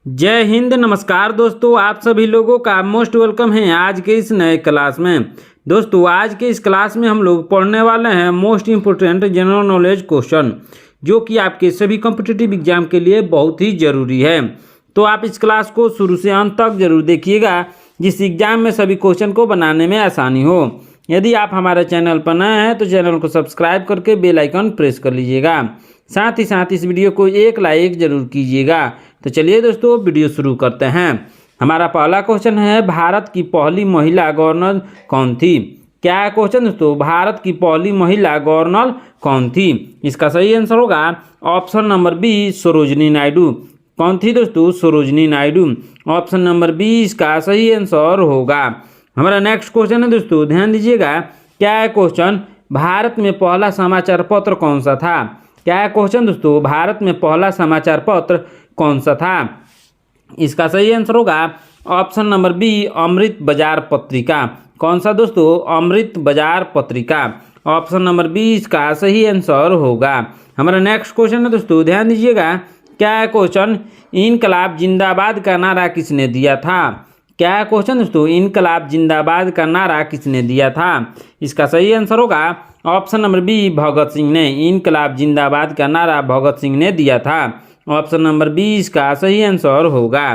जय हिंद। नमस्कार दोस्तों, आप सभी लोगों का मोस्ट वेलकम है आज के इस नए क्लास में। दोस्तों आज के इस क्लास में हम लोग पढ़ने वाले हैं most important general knowledge question, जो कि आपके सभी कॉम्पिटिटिव एग्जाम के लिए बहुत ही ज़रूरी है। तो आप इस क्लास को शुरू से अंत तक जरूर देखिएगा, जिस एग्जाम में सभी क्वेश्चन को बनाने में आसानी हो। यदि आप हमारे चैनल पर नए हैं तो चैनल को सब्सक्राइब करके बेल आइकन प्रेस कर लीजिएगा। साथ ही साथ इस वीडियो को एक लाइक जरूर कीजिएगा। तो चलिए दोस्तों वीडियो शुरू करते हैं। हमारा पहला क्वेश्चन है, भारत की पहली महिला गवर्नर कौन थी? क्या है क्वेश्चन दोस्तों? भारत की पहली महिला गवर्नर कौन थी? इसका सही आंसर होगा option number B, Sarojini Naidu. कौन थी दोस्तों? Sarojini Naidu. Option number B इसका सही आंसर होगा। हमारा नेक्स्ट क्वेश्चन है दोस्तों, ध्यान दीजिएगा। क्या है क्वेश्चन? भारत में पहला समाचार पत्र कौन सा था? क्या है क्वेश्चन दोस्तों? भारत में पहला समाचार पत्र कौन सा था? इसका सही आंसर होगा ऑप्शन नंबर बी, अमृत बाजार पत्रिका। कौन सा दोस्तों? अमृत बाजार पत्रिका। ऑप्शन नंबर बी इसका सही आंसर होगा। हमारा नेक्स्ट क्वेश्चन है दोस्तों, ध्यान दीजिएगा। क्या है क्वेश्चन? इनकलाब जिंदाबाद का नारा किसने दिया था? क्या है क्वेश्चन दोस्तों? इनकलाब जिंदाबाद का नारा किसने दिया था? इसका सही आंसर होगा option number B, Bhagat Singh ने। इनकलाब जिंदाबाद का नारा भगत सिंह ने दिया था। ऑप्शन नंबर बी इसका सही आंसर होगा।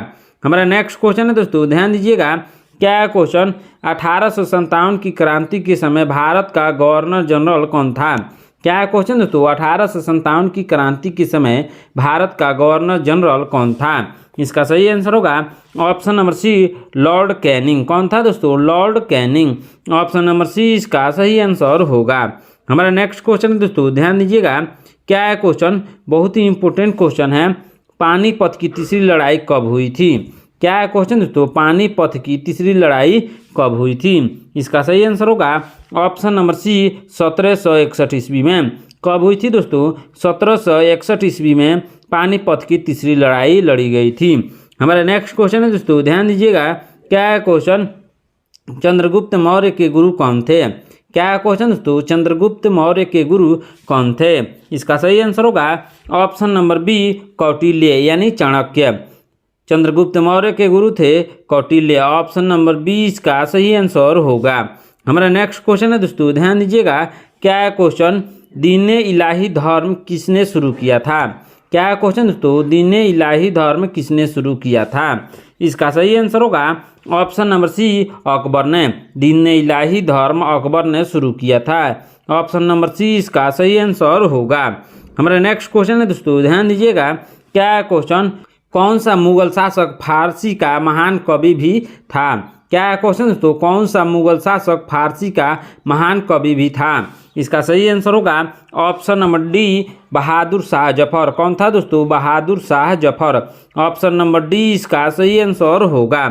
हमारा नेक्स्ट क्वेश्चन है दोस्तों, ध्यान दीजिएगा। क्या है क्वेश्चन? 1857 की क्रांति के समय भारत का गवर्नर जनरल कौन था? क्या है क्वेश्चन दोस्तों? 1857 की क्रांति के समय भारत का गवर्नर जनरल कौन था? इसका सही आंसर होगा option number C, Lord Canning. कौन था दोस्तों? Lord Canning. Option number C इसका सही आंसर होगा। हमारा नेक्स्ट क्वेश्चन दोस्तों, ध्यान दीजिएगा। क्या है क्वेश्चन? बहुत ही इंपॉर्टेंट क्वेश्चन है। पानीपत की तीसरी लड़ाई कब हुई थी? क्या है क्वेश्चन दोस्तों? पानीपत की तीसरी लड़ाई कब हुई थी? इसका सही आंसर होगा ऑप्शन नंबर सी, 1761 ईस्वी में। कब हुई थी दोस्तों? 1761 ईस्वी में पानीपत की तीसरी लड़ाई लड़ी गई थी। हमारा नेक्स्ट क्वेश्चन है दोस्तों, ध्यान दीजिएगा। क्या है क्वेश्चन? चंद्रगुप्त मौर्य के गुरु कौन थे? क्या है क्वेश्चन दोस्तों? चंद्रगुप्त मौर्य के गुरु कौन थे? इसका सही आंसर होगा ऑप्शन नंबर बी, कौटिल्य यानी चाणक्य। चंद्रगुप्त मौर्य के गुरु थे कौटिल्य। ऑप्शन नंबर बी इसका सही आंसर होगा। हमारा नेक्स्ट क्वेश्चन है दोस्तों, ध्यान दीजिएगा। क्या है क्वेश्चन? दीन-ए इलाही धर्म किसने शुरू किया था? क्या है क्वेश्चन दोस्तों? दीन-ए इलाही धर्म किसने शुरू किया था? इसका सही आंसर होगा ऑप्शन नंबर सी, अकबर ने। दीन-ए इलाही धर्म अकबर ने शुरू किया था। ऑप्शन नंबर सी इसका सही आंसर होगा। हमारा नेक्स्ट क्वेश्चन है दोस्तों, ध्यान दीजिएगा। क्या है क्वेश्चन? कौन सा मुगल शासक फारसी का महान कवि भी था? क्या है क्वेश्चन दोस्तों? कौन सा मुगल शासक फारसी का महान कवि भी था? इसका सही आंसर होगा option number D, Bahadur Shah Zafar. कौन था दोस्तों? Bahadur Shah Zafar. Option number D इसका सही आंसर होगा।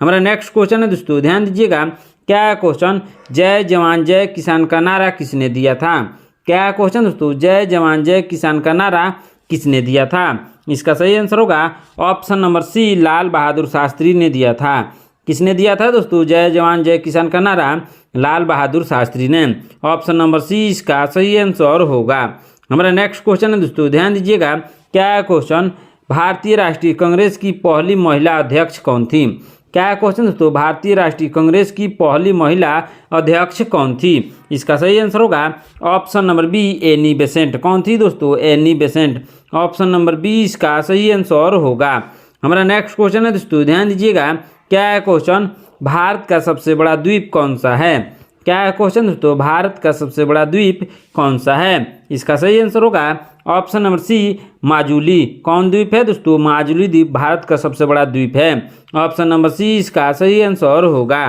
हमारा नेक्स्ट क्वेश्चन है दोस्तों, ध्यान दीजिएगा। क्या है क्वेश्चन? जय जवान जय किसान का नारा किसने दिया था? क्या है क्वेश्चन दोस्तों? जय जवान जय किसान का नारा किसने दिया था? इसका सही आंसर होगा ऑप्शन नंबर सी, लाल बहादुर शास्त्री ने दिया था। किसने दिया था दोस्तों जय जवान जय किसान का नारा? लाल बहादुर शास्त्री ने। ऑप्शन नंबर सी इसका सही आंसर होगा। हमारा नेक्स्ट क्वेश्चन है दोस्तों, ध्यान दीजिएगा। क्या है क्वेश्चन? भारतीय राष्ट्रीय कांग्रेस की पहली महिला अध्यक्ष कौन थी? क्या है क्वेश्चन दोस्तों? भारतीय राष्ट्रीय कांग्रेस की पहली महिला अध्यक्ष कौन थी? इसका सही आंसर होगा option number B, Annie Besant. कौन थी दोस्तों? Annie Besant. Option number B इसका सही आंसर होगा। हमारा नेक्स्ट क्वेश्चन है दोस्तों, ध्यान दीजिएगा। क्या है क्वेश्चन? भारत का सबसे बड़ा द्वीप कौन सा है? क्या है क्वेश्चन दोस्तों? भारत का सबसे बड़ा द्वीप कौन सा है? इसका सही आंसर होगा ऑप्शन नंबर सी, माजुली। कौन द्वीप है दोस्तों? माजुली द्वीप भारत का सबसे बड़ा द्वीप है। ऑप्शन नंबर सी इसका सही आंसर होगा।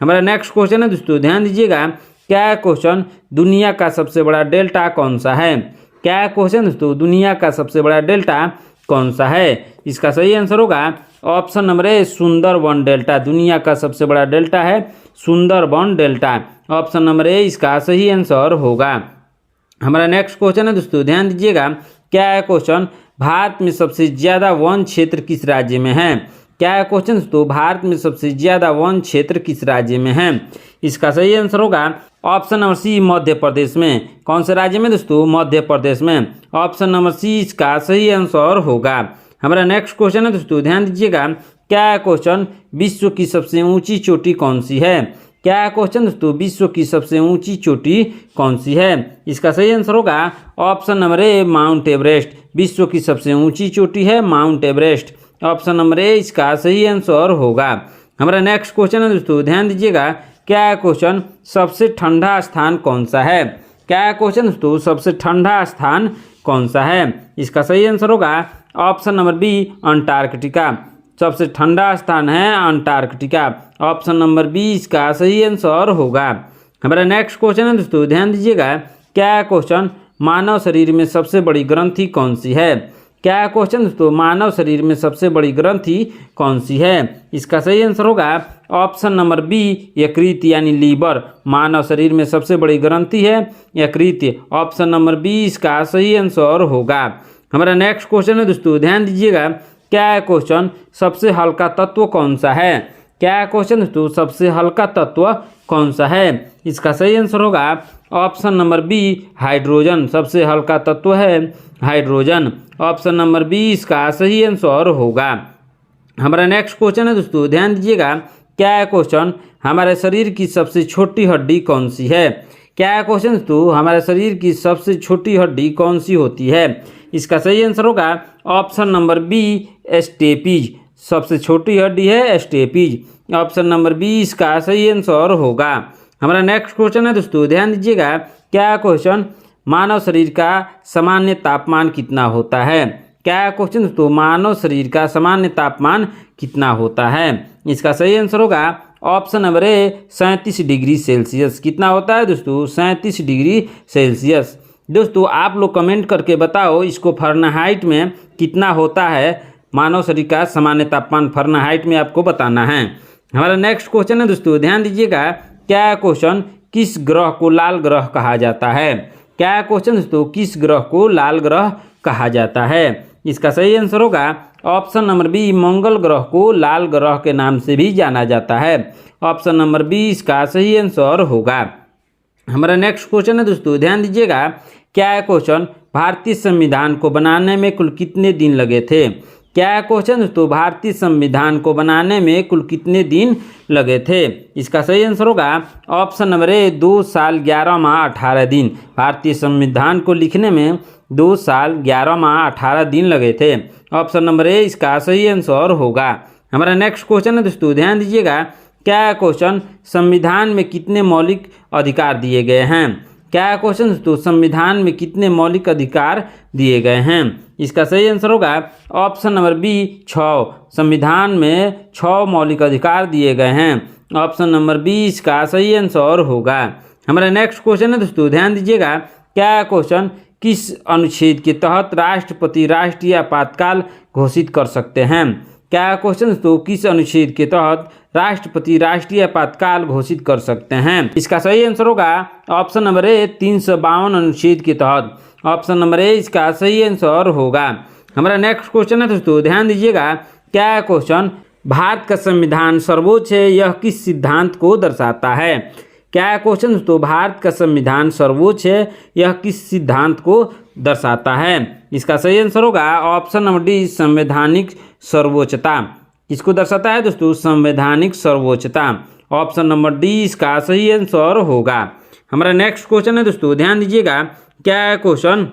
हमारा नेक्स्ट क्वेश्चन है दोस्तों, ध्यान दीजिएगा। क्या है क्वेश्चन? दुनिया का सबसे बड़ा डेल्टा कौन सा है? क्या है क्वेश्चन दोस्तों? दुनिया का सबसे बड़ा डेल्टा कौन सा है? इसका सही आंसर होगा ऑप्शन नंबर ए, सुंदरबन डेल्टा। दुनिया का सबसे बड़ा डेल्टा है सुंदरबन डेल्टा। ऑप्शन नंबर ए इसका सही आंसर होगा। हमारा नेक्स्ट क्वेश्चन है दोस्तों, ध्यान दीजिएगा। क्या है क्वेश्चन? भारत में सबसे ज्यादा वन क्षेत्र किस राज्य में है? क्या है क्वेश्चन दोस्तों? भारत में सबसे ज्यादा वन क्षेत्र किस राज्य में है? इसका सही आंसर होगा ऑप्शन नंबर सी, मध्य प्रदेश में। कौन से राज्य में दोस्तों? मध्य प्रदेश में। ऑप्शन नंबर सी इसका सही आंसर होगा। हमारा नेक्स्ट क्वेश्चन है दोस्तों, ध्यान दीजिएगा, क्या है क्वेश्चन, विश्व की सबसे ऊंची चोटी कौन सी है? क्या है क्वेश्चन दोस्तों, विश्व की सबसे ऊंची चोटी कौन सी है? इसका सही आंसर होगा ऑप्शन नंबर ए, माउंट एवरेस्ट। विश्व की सबसे ऊंची चोटी है माउंट एवरेस्ट। ऑप्शन नंबर ए इसका सही आंसर होगा। हमारा नेक्स्ट क्वेश्चन है दोस्तों, ध्यान दीजिएगा, क्या है क्वेश्चन, सबसे ठंडा स्थान कौन सा है? क्या है क्वेश्चन दोस्तों, सबसे ठंडा स्थान कौन सा है? इसका सही आंसर होगा ऑप्शन नंबर बी, अंटार्कटिका। सबसे ठंडा स्थान है अंटार्कटिका। ऑप्शन नंबर बी इसका सही आंसर होगा। हमारा नेक्स्ट क्वेश्चन है दोस्तों, ध्यान दीजिएगा, क्या है क्वेश्चन, मानव शरीर में सबसे बड़ी ग्रंथि कौन सी है? क्या है क्वेश्चन दोस्तों, मानव शरीर में सबसे बड़ी ग्रंथि कौन सी है? इसका सही आंसर होगा ऑप्शन नंबर बी, यकृत यानी लीवर। मानव शरीर में सबसे बड़ी ग्रंथि है यकृत। ऑप्शन नंबर बी इसका सही आंसर होगा। हमारा नेक्स्ट क्वेश्चन है दोस्तों, ध्यान दीजिएगा, क्या है क्वेश्चन, सबसे हल्का तत्व कौन सा है? क्या है क्वेश्चन दोस्तों, सबसे हल्का तत्व कौन सा है? इसका सही आंसर होगा ऑप्शन नंबर बी, हाइड्रोजन। सबसे हल्का तत्व है हाइड्रोजन। ऑप्शन नंबर बी इसका सही आंसर होगा। हमारा नेक्स्ट क्वेश्चन है दोस्तों, ध्यान दीजिएगा, क्या है क्वेश्चन, हमारे शरीर की सबसे छोटी हड्डी कौन सी है? क्या है क्वेश्चन दोस्तों, हमारे शरीर की सबसे छोटी हड्डी कौन सी होती है? इसका सही आंसर होगा ऑप्शन नंबर बी, स्टेपीज। सबसे छोटी हड्डी है स्टेपीज। ऑप्शन नंबर बी इसका सही आंसर होगा। हमारा नेक्स्ट क्वेश्चन है दोस्तों, ध्यान दीजिएगा, क्या क्वेश्चन, मानव शरीर का सामान्य तापमान कितना होता है? क्या क्वेश्चन दोस्तों, मानव शरीर का सामान्य तापमान कितना होता है? इसका सही आंसर होगा ऑप्शन नंबर ए, 37 डिग्री सेल्सियस। कितना होता है दोस्तों, 37 डिग्री सेल्सियस। दोस्तों आप लोग कमेंट करके बताओ इसको फ़ारेनहाइट में कितना होता है। मानव शरीर का सामान्य तापमान फ़ारेनहाइट में आपको बताना है। हमारा नेक्स्ट क्वेश्चन है दोस्तों, ध्यान दीजिएगा, क्या क्वेश्चन, किस ग्रह को लाल ग्रह कहा जाता है? क्या क्वेश्चन दोस्तों, किस ग्रह को लाल ग्रह कहा जाता है? इसका सही आंसर होगा ऑप्शन नंबर बी, मंगल ग्रह को लाल ग्रह के नाम से भी जाना जाता है। ऑप्शन नंबर बी इसका सही आंसर होगा। हमारा नेक्स्ट क्वेश्चन है दोस्तों, ध्यान दीजिएगा, क्या है क्वेश्चन, भारतीय संविधान को बनाने में कुल कितने दिन लगे थे? क्या है क्वेश्चन दोस्तों, भारतीय संविधान को बनाने में कुल कितने दिन लगे थे? इसका सही आंसर होगा ऑप्शन नंबर ए, 2 साल 11 माह 18 दिन। भारतीय संविधान को लिखने में 2 साल 11 माह 18 दिन लगे थे। ऑप्शन नंबर ए इसका सही आंसर होगा। हमारा नेक्स्ट क्वेश्चन है दोस्तों, ध्यान दीजिएगा, क्या है क्वेश्चन, संविधान में कितने मौलिक अधिकार दिए गए हैं? क्या है क्वेश्चन दोस्तों, संविधान में कितने मौलिक अधिकार दिए गए हैं? इसका सही आंसर होगा ऑप्शन नंबर बी, 6। संविधान में 6 मौलिक अधिकार दिए गए हैं। ऑप्शन नंबर बी इसका सही आंसर होगा। हमारा नेक्स्ट क्वेश्चन है दोस्तों, ध्यान दीजिएगा, क्या है क्वेश्चन, किस अनुच्छेद के तहत राष्ट्रपति राष्ट्रीय आपातकाल घोषित कर सकते हैं? क्या क्वेश्चन दोस्तों, किस अनुच्छेद के तहत राष्ट्रपति राष्ट्रीय आपातकाल घोषित कर सकते हैं? इसका सही आंसर होगा ऑप्शन नंबर ए, 352 अनुच्छेद के तहत। ऑप्शन नंबर ए इसका सही आंसर होगा। हमारा नेक्स्ट क्वेश्चन है दोस्तों, ध्यान दीजिएगा, क्या है क्वेश्चन, भारत का संविधान सर्वोच्च है, यह किस सिद्धांत को दर्शाता है? क्या है क्वेश्चन दोस्तों, भारत का संविधान सर्वोच्च है, यह किस सिद्धांत को दर्शाता है? इसका सही आंसर होगा ऑप्शन नंबर डी, संवैधानिक सर्वोच्चता। किसको दर्शाता है दोस्तों, संवैधानिक सर्वोच्चता। ऑप्शन नंबर डी इसका सही आंसर होगा। हमारा नेक्स्ट क्वेश्चन है दोस्तों, ध्यान दीजिएगा, क्या है क्वेश्चन,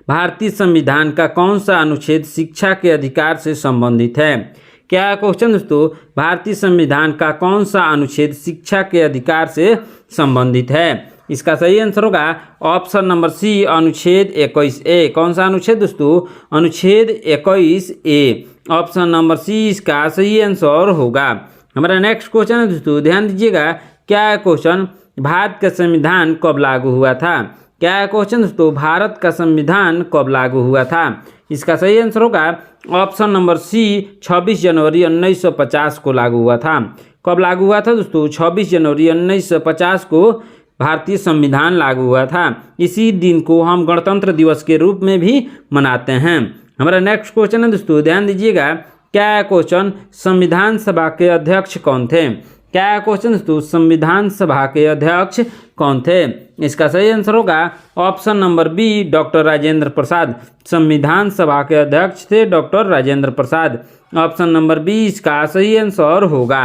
भारतीय संविधान का कौन सा अनुच्छेद शिक्षा के अधिकार से संबंधित है? क्या है क्वेश्चन दोस्तों, भारतीय संविधान का कौन सा अनुच्छेद शिक्षा के अधिकार से संबंधित है? इसका सही आंसर होगा ऑप्शन नंबर सी, अनुच्छेद 21A। कौन सा अनुच्छेद दोस्तों, अनुच्छेद 21A। ऑप्शन नंबर सी इसका सही आंसर होगा। हमारा नेक्स्ट क्वेश्चन है दोस्तों, ध्यान दीजिएगा, क्या है क्वेश्चन, भारत का संविधान कब लागू हुआ था? क्या है क्वेश्चन दोस्तों, भारत का संविधान कब लागू हुआ था? इसका सही आंसर होगा ऑप्शन नंबर सी, 26 जनवरी 1950 को लागू हुआ था। कब लागू हुआ था दोस्तों, 26 जनवरी 1950 को भारतीय संविधान लागू हुआ था। इसी दिन को हम गणतंत्र दिवस के रूप में भी मनाते हैं। हमारा नेक्स्ट क्वेश्चन है दोस्तों, ध्यान दीजिएगा, क्या है क्वेश्चन, संविधान सभा के अध्यक्ष कौन थे? क्या है क्वेश्चन दोस्तों, संविधान सभा के अध्यक्ष कौन थे? इसका सही आंसर होगा option number B, doctor Rajendra Prasad. संविधान सभा के अध्यक्ष थे doctor Rajendra Prasad. Option number B इसका सही आंसर होगा।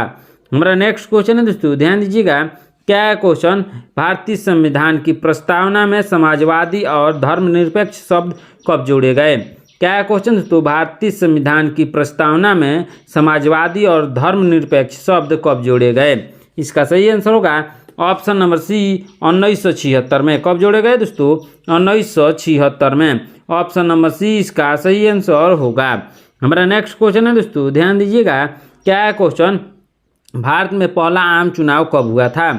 हमारा नेक्स्ट क्वेश्चन है दोस्तों, ध्यान दीजिएगा। क्या है क्वेश्चन, भारतीय संविधान की प्रस्तावना में समाजवादी और धर्मनिरपेक्ष शब्द कब जोड़े गए? क्या है क्वेश्चन दोस्तों, भारतीय संविधान की प्रस्तावना में समाजवादी और धर्मनिरपेक्ष शब्द कब जोड़े गए? इसका सही आंसर होगा ऑप्शन नंबर सी, 1976 में। कब जोड़े गए दोस्तों? 1976 में। ऑप्शन नंबर सी इसका सही आंसर होगा। हमारा नेक्स्ट क्वेश्चन है दोस्तों, ध्यान दीजिएगा। क्या है क्वेश्चन, भारत में पहला आम चुनाव कब हुआ था?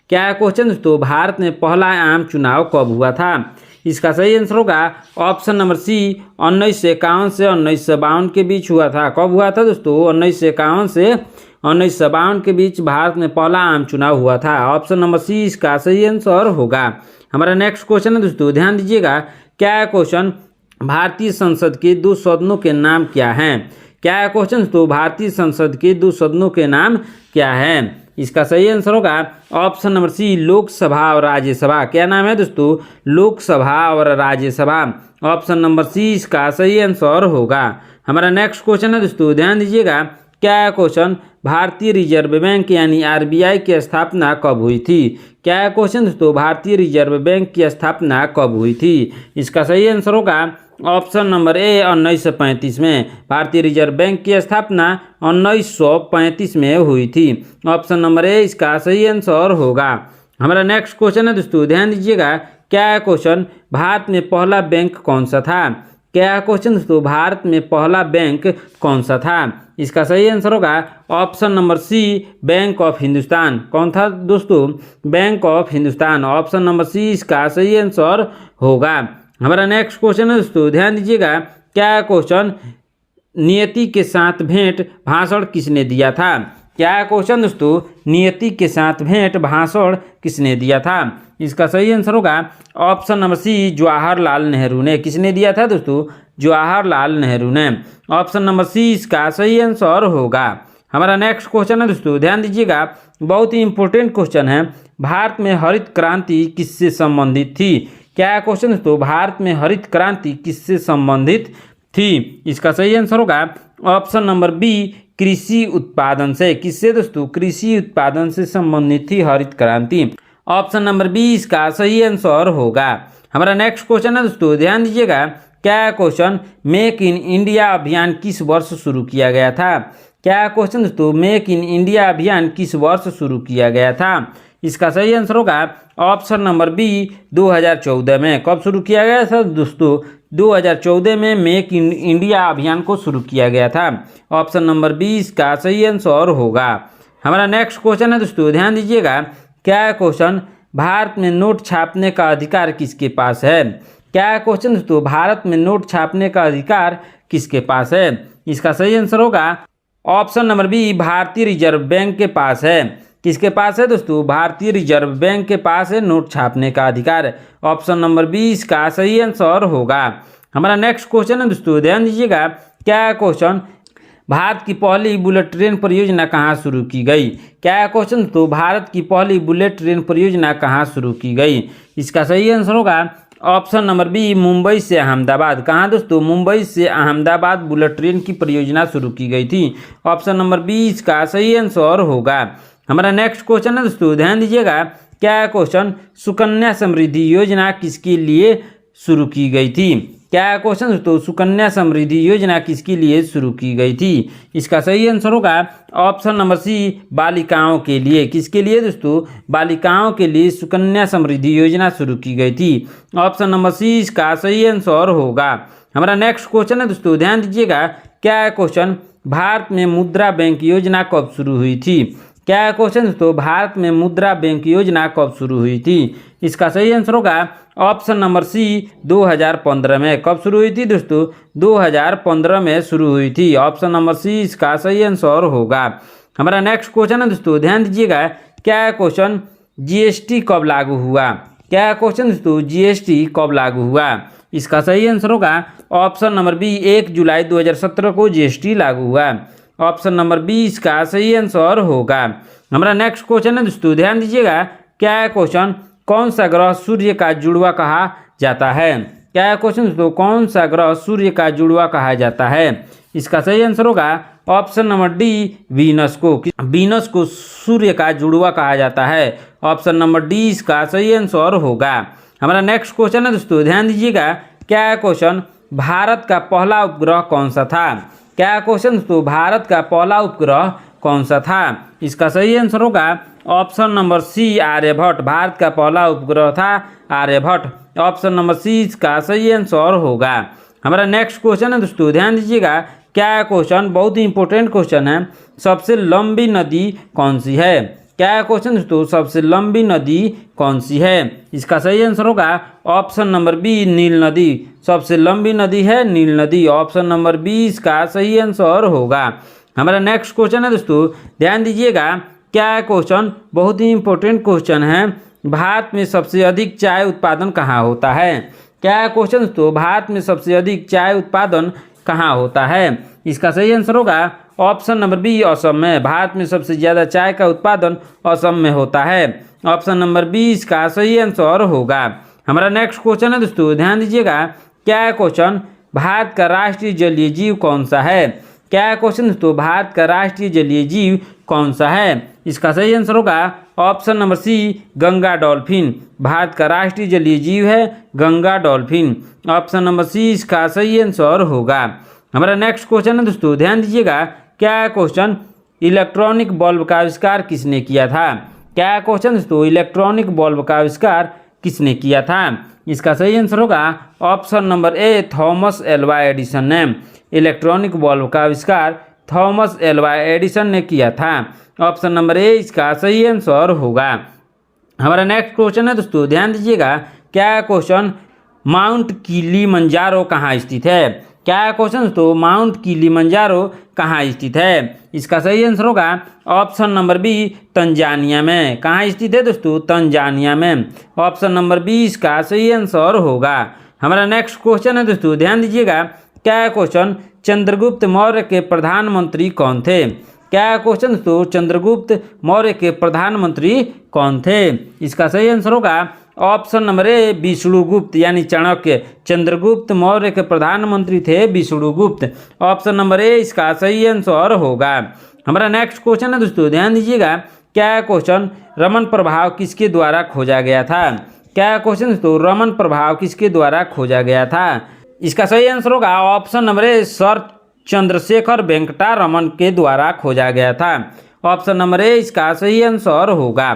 क्या है क्वेश्चन दोस्तों, भारत में पहला आम चुनाव कब हुआ था? इसका सही आंसर होगा ऑप्शन नंबर सी, 1951 से 1952 के बीच हुआ था। कब हुआ था दोस्तों? 1951 से 1952 के बीच भारत में पहला आम चुनाव हुआ था। ऑप्शन नंबर सी इसका सही आंसर होगा। हमारा नेक्स्ट क्वेश्चन है दोस्तों, ध्यान दीजिएगा। क्या है क्वेश्चन, भारतीय संसद के 2 सदनों के नाम क्या हैं? क्या है क्वेश्चन दोस्तों, भारतीय संसद के 2 सदनों के नाम क्या हैं? इसका सही आंसर होगा ऑप्शन नंबर सी, लोकसभा और राज्यसभा। क्या नाम है दोस्तों? लोकसभा और राज्यसभा। ऑप्शन नंबर सी इसका सही आंसर होगा। हमारा नेक्स्ट क्वेश्चन है दोस्तों, ध्यान दीजिएगा। क्या है क्वेश्चन, भारतीय रिजर्व बैंक यानी आरबीआई की स्थापना कब हुई थी? क्या है क्वेश्चन दोस्तों, भारतीय रिजर्व बैंक की स्थापना कब हुई थी? इसका सही आंसर होगा ऑप्शन नंबर ए, 1935 में। भारतीय रिजर्व बैंक की स्थापना 1935 में हुई थी। ऑप्शन नंबर ए इसका सही आंसर होगा। हमारा नेक्स्ट क्वेश्चन है दोस्तों, ध्यान दीजिएगा। क्या है क्वेश्चन, भारत में पहला बैंक कौन सा था? क्या है क्वेश्चन दोस्तों, भारत में पहला बैंक कौन सा था? इसका सही आंसर होगा option number C, Bank of Hindustan. कौन था दोस्तों? Bank of Hindustan. Option number C इसका सही आंसर होगा। हमारा नेक्स्ट क्वेश्चन है दोस्तों, ध्यान दीजिएगा। क्या है क्वेश्चन, नियति के साथ भेंट भाषण किसने दिया था? क्या है क्वेश्चन दोस्तों, नियति के साथ भेंट भाषण किसने दिया था? इसका सही आंसर होगा option number C, Jawaharlal Nehru ने। किसने दिया था दोस्तों? जवाहरलाल नेहरू ने। ऑप्शन नंबर सी इसका सही आंसर होगा। हमारा नेक्स्ट क्वेश्चन है दोस्तों, ध्यान दीजिएगा। बहुत ही इंपॉर्टेंट क्वेश्चन है। भारत में हरित क्रांति किससे संबंधित थी? क्या है क्वेश्चन दोस्तों, भारत में हरित क्रांति किससे संबंधित थी? इसका सही आंसर होगा ऑप्शन नंबर बी, कृषि उत्पादन से। किससे दोस्तों? कृषि उत्पादन से संबंधित थी हरित क्रांति। ऑप्शन नंबर बी इसका सही आंसर होगा। हमारा नेक्स्ट क्वेश्चन है दोस्तों, ध्यान दीजिएगा। क्या है क्वेश्चन, मेक इन इंडिया अभियान किस वर्ष शुरू किया गया था? क्या है क्वेश्चन दोस्तों, मेक इन इंडिया अभियान किस वर्ष शुरू किया गया था? इसका सही आंसर होगा ऑप्शन नंबर बी, 2014 में। कब शुरू किया गया था दोस्तों? 2014 में मेक इन इंडिया अभियान को शुरू किया गया था। ऑप्शन नंबर बी इसका सही आंसर होगा। हमारा नेक्स्ट क्वेश्चन है दोस्तों, ध्यान दीजिएगा। क्या है क्वेश्चन, भारत में नोट छापने का अधिकार किसके पास है? क्या है क्वेश्चन दोस्तों, भारत में नोट छापने का अधिकार किसके पास है? इसका सही आंसर होगा ऑप्शन नंबर बी, भारतीय रिजर्व बैंक के पास है। किसके पास है दोस्तों? भारतीय रिजर्व बैंक के पास है नोट छापने का अधिकार। ऑप्शन नंबर बी इसका सही आंसर होगा। हमारा नेक्स्ट क्वेश्चन है दोस्तों, ध्यान दीजिएगा। क्या है क्वेश्चन, भारत की पहली बुलेट ट्रेन परियोजना कहाँ शुरू की गई? क्या है क्वेश्चन दोस्तों, भारत की पहली बुलेट ट्रेन परियोजना कहाँ शुरू की गई? इसका सही आंसर होगा ऑप्शन नंबर बी, मुंबई से अहमदाबाद। कहाँ दोस्तों? मुंबई से अहमदाबाद बुलेट ट्रेन की परियोजना शुरू की गई थी। ऑप्शन नंबर बी इसका सही आंसर होगा। हमारा नेक्स्ट क्वेश्चन है दोस्तों, ध्यान दीजिएगा। क्या है क्वेश्चन, सुकन्या समृद्धि योजना किसके लिए शुरू की गई थी? क्या है क्वेश्चन दोस्तों, सुकन्या समृद्धि योजना किसके लिए शुरू की गई थी? इसका सही आंसर होगा ऑप्शन नंबर सी, बालिकाओं के लिए। किसके लिए दोस्तों? बालिकाओं के लिए सुकन्या समृद्धि योजना शुरू की गई थी। ऑप्शन नंबर सी इसका सही आंसर होगा। हमारा नेक्स्ट क्वेश्चन है दोस्तों, ध्यान दीजिएगा। क्या है क्वेश्चन, भारत में मुद्रा बैंक योजना कब शुरू हुई थी? क्या है क्वेश्चन दोस्तों, भारत में मुद्रा बैंक योजना कब शुरू हुई थी? इसका सही आंसर होगा ऑप्शन नंबर सी, 2015 में। कब शुरू हुई थी दोस्तों? 2015 में शुरू हुई थी। ऑप्शन नंबर सी इसका सही आंसर होगा। हमारा नेक्स्ट क्वेश्चन है दोस्तों, ध्यान दीजिएगा। क्या है क्वेश्चन, जीएसटी कब लागू हुआ? क्या है क्वेश्चन दोस्तों, जीएसटी कब लागू हुआ? इसका सही आंसर होगा ऑप्शन नंबर बी, 1 जुलाई 2017 को जीएसटी लागू हुआ। ऑप्शन नंबर बी इसका सही आंसर होगा। हमारा नेक्स्ट क्वेश्चन है दोस्तों, ध्यान दीजिएगा, क्या है क्वेश्चन, कौन सा ग्रह सूर्य का जुड़वा कहा जाता है? क्या है क्वेश्चन दोस्तों, कौन सा ग्रह सूर्य का जुड़वा कहा जाता है? इसका सही आंसर होगा ऑप्शन नंबर डी, वीनस को। वीनस को सूर्य का जुड़वा कहा जाता है। ऑप्शन नंबर डी इसका सही आंसर होगा। हमारा नेक्स्ट क्वेश्चन है दोस्तों, ध्यान दीजिएगा, क्या है क्वेश्चन, भारत का पहला उपग्रह कौन सा था? क्या है क्वेश्चन दोस्तों, भारत का पहला उपग्रह कौन सा था? इसका सही आंसर होगा option number C, Aryabhata. Bharat का पहला उपग्रह था आर्यभट्ट। ऑप्शन नंबर सी इसका सही आंसर होगा। हमारा नेक्स्ट क्वेश्चन है दोस्तों, ध्यान दीजिएगा, क्या है क्वेश्चन, बहुत ही इंपॉर्टेंट क्वेश्चन है, सबसे लंबी नदी कौन सी है? क्या है क्वेश्चन दोस्तों, सबसे लंबी नदी कौन सी है? इसका सही आंसर होगा ऑप्शन नंबर बी, नील नदी। सबसे लंबी नदी है नील नदी। ऑप्शन नंबर बी इसका सही आंसर होगा। हमारा नेक्स्ट क्वेश्चन है दोस्तों, ध्यान दीजिएगा, क्या है क्वेश्चन, बहुत ही इंपॉर्टेंट क्वेश्चन है, भारत में सबसे अधिक चाय उत्पादन कहाँ होता है? क्या है क्वेश्चन दोस्तों, भारत में सबसे अधिक चाय उत्पादन कहाँ होता है? इसका सही आंसर होगा ऑप्शन नंबर बी, असम में। भारत में सबसे ज़्यादा चाय का उत्पादन असम में होता है। ऑप्शन नंबर बी इसका सही आंसर होगा। हमारा नेक्स्ट क्वेश्चन है दोस्तों, ध्यान दीजिएगा, क्या है क्वेश्चन, भारत का राष्ट्रीय जलीय जीव कौन सा है? क्या है क्वेश्चन दोस्तों, भारत का राष्ट्रीय जलीय जीव कौन सा है? इसका सही आंसर होगा option number C, Ganga dolphin. Bharat का राष्ट्रीय जलीय जीव है Ganga dolphin. Option number C इसका सही आंसर होगा। हमारा नेक्स्ट क्वेश्चन है दोस्तों, ध्यान दीजिएगा, क्या है क्वेश्चन, इलेक्ट्रॉनिक बल्ब का आविष्कार किसने किया था? क्या है क्वेश्चन दोस्तों, इलेक्ट्रॉनिक बल्ब का आविष्कार किसने किया था? इसका सही आंसर होगा option number A, Thomas Alva Edison ने। इलेक्ट्रॉनिक बल्ब का आविष्कार थॉमस एल्वा एडिसन ने किया था। ऑप्शन नंबर ए इसका सही आंसर होगा। हमारा नेक्स्ट क्वेश्चन है दोस्तों, ध्यान दीजिएगा, क्या है क्वेश्चन, माउंट किलिमंजारो कहाँ स्थित है? क्या है क्वेश्चन दोस्तों, माउंट किलिमंजारो कहाँ स्थित है? इसका सही आंसर होगा ऑप्शन नंबर बी, तंजानिया में। कहाँ स्थित है दोस्तों, तंजानिया में। ऑप्शन नंबर बी इसका सही आंसर होगा। हमारा नेक्स्ट क्वेश्चन है दोस्तों, ध्यान दीजिएगा, क्या है क्वेश्चन, चंद्रगुप्त मौर्य के प्रधानमंत्री कौन थे? क्या है क्वेश्चन दोस्तों, चंद्रगुप्त मौर्य के प्रधानमंत्री कौन थे? इसका सही आंसर होगा ऑप्शन नंबर ए, विष्णुगुप्त यानी चाणक्य। चंद्रगुप्त मौर्य के प्रधानमंत्री थे विष्णुगुप्त। ऑप्शन नंबर ए इसका सही आंसर होगा। हमारा नेक्स्ट क्वेश्चन है दोस्तों, ध्यान दीजिएगा, क्या है क्वेश्चन, रमन प्रभाव किसके द्वारा खोजा गया था? क्या है क्वेश्चन दोस्तों, रमन प्रभाव किसके द्वारा खोजा गया था? इसका सही आंसर होगा ऑप्शन नंबर ए, सर चंद्रशेखर वेंकटा रमन के द्वारा खोजा गया था। ऑप्शन नंबर ए इसका सही आंसर होगा।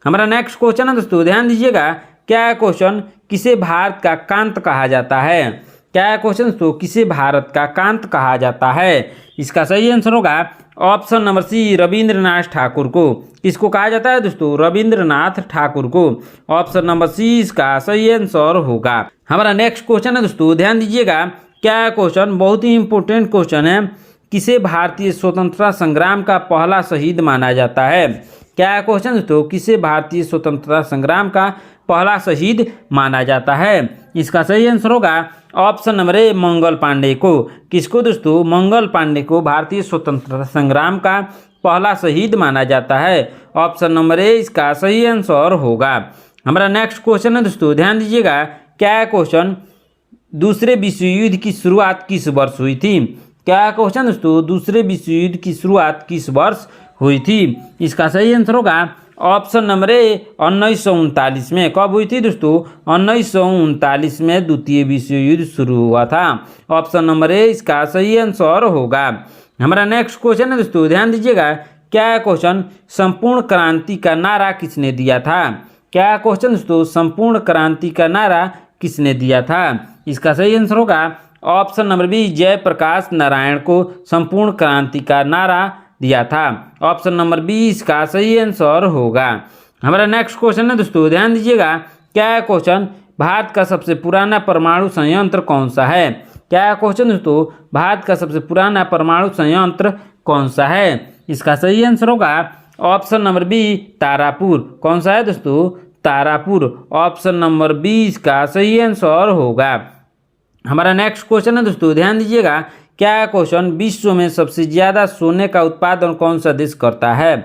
हमारा नेक्स्ट क्वेश्चन है दोस्तों, ध्यान दीजिएगा, क्या है क्वेश्चन, किसे भारत का कांत कहा जाता है? क्या है क्वेश्चन दोस्तों, किसे भारत का कांत कहा जाता है? इसका सही आंसर होगा option number C, Rabindranath Thakur को। किसको कहा जाता है दोस्तों, रविंद्रनाथ ठाकुर को। ऑप्शन नंबर सी इसका सही आंसर होगा। हमारा नेक्स्ट क्वेश्चन है दोस्तों, ध्यान दीजिएगा, क्या है क्वेश्चन, बहुत ही इंपॉर्टेंट क्वेश्चन है, किसे भारतीय स्वतंत्रता संग्राम का पहला शहीद माना जाता है? क्या है क्वेश्चन दोस्तों, किसे भारतीय स्वतंत्रता संग्राम का पहला शहीद माना जाता है? इसका सही आंसर होगा ऑप्शन नंबर ए, मंगल पांडे को। किसको दोस्तों, मंगल पांडे को भारतीय स्वतंत्रता संग्राम का पहला शहीद माना जाता है। ऑप्शन नंबर ए इसका सही आंसर होगा। हमारा नेक्स्ट क्वेश्चन है दोस्तों, ध्यान दीजिएगा, क्या है क्वेश्चन, दूसरे विश्व युद्ध की शुरुआत किस वर्ष हुई थी? क्या है क्वेश्चन दोस्तों, दूसरे विश्व युद्ध की शुरुआत किस वर्ष हुई थी? इसका सही आंसर होगा ऑप्शन नंबर ए, 1939 में। कब हुई थी दोस्तों, 1939 में द्वितीय विश्व युद्ध शुरू हुआ था। ऑप्शन नंबर ए इसका सही आंसर होगा। हमारा नेक्स्ट क्वेश्चन है दोस्तों, ध्यान दीजिएगा, क्या है क्वेश्चन, संपूर्ण क्रांति का नारा किसने दिया था? क्या है क्वेश्चन दोस्तों, संपूर्ण क्रांति का नारा किसने दिया था? इसका सही आंसर होगा option number B, Jayaprakash Narayan को संपूर्ण क्रांति का नारा दिया था। ऑप्शन नंबर बी इसका सही आंसर होगा। हमारा नेक्स्ट क्वेश्चन है दोस्तों, ध्यान दीजिएगा, क्या है क्वेश्चन, भारत का सबसे पुराना परमाणु संयंत्र कौन सा है? क्या है क्वेश्चन दोस्तों, भारत का सबसे पुराना परमाणु संयंत्र कौन सा है? इसका सही आंसर होगा ऑप्शन नंबर बी, तारापुर। कौन सा है दोस्तों, तारापुर। ऑप्शन नंबर बी इसका सही आंसर होगा। हमारा नेक्स्ट क्वेश्चन है दोस्तों, ध्यान दीजिएगा, क्या है क्वेश्चन, विश्व में सबसे ज़्यादा सोने का उत्पादन कौन सा देश करता है?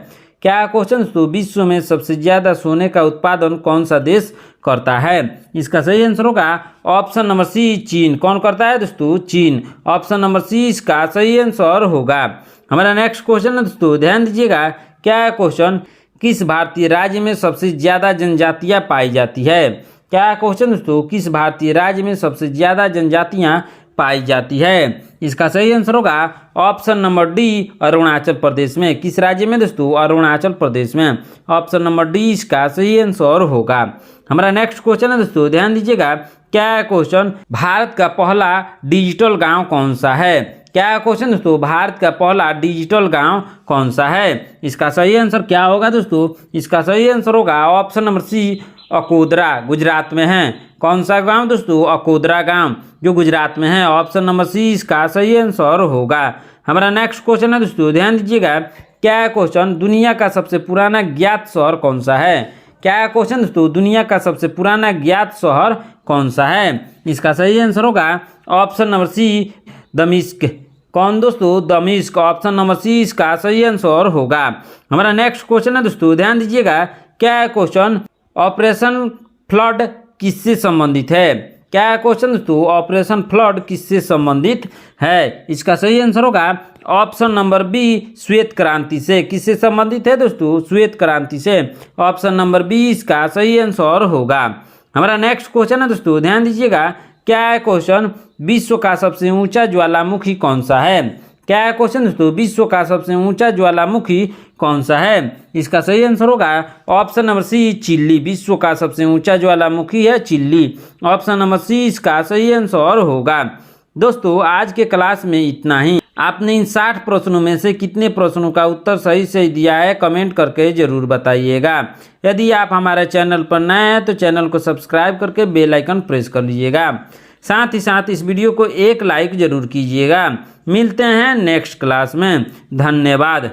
क्या क्वेश्चन दोस्तों, विश्व में सबसे ज्यादा सोने का उत्पादन कौन सा देश करता है? इसका सही आंसर होगा ऑप्शन नंबर सी, चीन। कौन करता है दोस्तों? चीन। ऑप्शन नंबर सी इसका सही आंसर होगा। हमारा नेक्स्ट क्वेश्चन है दोस्तों, ध्यान दीजिएगा। क्या क्वेश्चन, किस भारतीय राज्य में सबसे ज्यादा जनजातियां पाई जाती है? क्या क्वेश्चन दोस्तों, किस भारतीय राज्य में सबसे ज्यादा जनजातियां पाई जाती है? इसका सही आंसर होगा option number D, Arunachal Pradesh में। किस राज्य में दोस्तों? अरुणाचल प्रदेश में। ऑप्शन नंबर डी इसका सही आंसर होगा। हमारा नेक्स्ट क्वेश्चन है दोस्तों, ध्यान दीजिएगा। क्या क्वेश्चन, भारत का पहला डिजिटल गांव कौन सा है? क्या क्वेश्चन दोस्तों, भारत का पहला डिजिटल गांव कौन सा है? इसका सही आंसर क्या होगा दोस्तों? इसका सही आंसर होगा option number C, Akodara, Gujarat में है। कौन सा गांव दोस्तों? अकोदरा गांव, जो गुजरात में है। ऑप्शन नंबर सी इसका सही आंसर होगा। हमारा नेक्स्ट क्वेश्चन है दोस्तों, ध्यान दीजिएगा। क्या क्वेश्चन, दुनिया का सबसे पुराना ज्ञात शहर कौन सा है? क्या क्वेश्चन दोस्तों, दुनिया का सबसे पुराना ज्ञात शहर कौन सा है? इसका सही आंसर होगा ऑप्शन नंबर सी, दमिश्क। कौन दोस्तों? दमिश्क। ऑप्शन नंबर सी इसका सही आंसर होगा। हमारा नेक्स्ट क्वेश्चन है दोस्तों, ध्यान दीजिएगा। क्या क्वेश्चन, ऑपरेशन फ्लड किससे संबंधित है? क्या क्वेश्चन दोस्तों, ऑपरेशन फ्लड किससे संबंधित है? इसका सही आंसर होगा ऑप्शन नंबर बी, श्वेत क्रांति से। किससे संबंधित है दोस्तों? श्वेत क्रांति से। ऑप्शन नंबर बी इसका सही आंसर होगा। हमारा नेक्स्ट क्वेश्चन है दोस्तों, ध्यान दीजिएगा। क्या क्वेश्चन, विश्व का सबसे ऊंचा ज्वालामुखी कौन सा है? क्या क्वेश्चन दोस्तों, विश्व का सबसे ऊंचा ज्वालामुखी कौन सा है? इसका सही आंसर होगा ऑप्शन नंबर सी, चिल्ली। विश्व का सबसे ऊंचा ज्वालामुखी है चिल्ली। ऑप्शन नंबर सी इसका सही आंसर होगा। दोस्तों आज के क्लास में इतना ही। आपने इन 60 प्रश्नों में से कितने प्रश्नों का उत्तर सही से दिया है कमेंट करके जरूर बताइएगा। यदि आप हमारे चैनल पर नए हैं तो चैनल को सब्सक्राइब करके बेल आइकन प्रेस कर लीजिएगा। साथ ही साथ इस वीडियो को एक लाइक जरूर कीजिएगा। मिलते हैं नेक्स्ट क्लास में। धन्यवाद।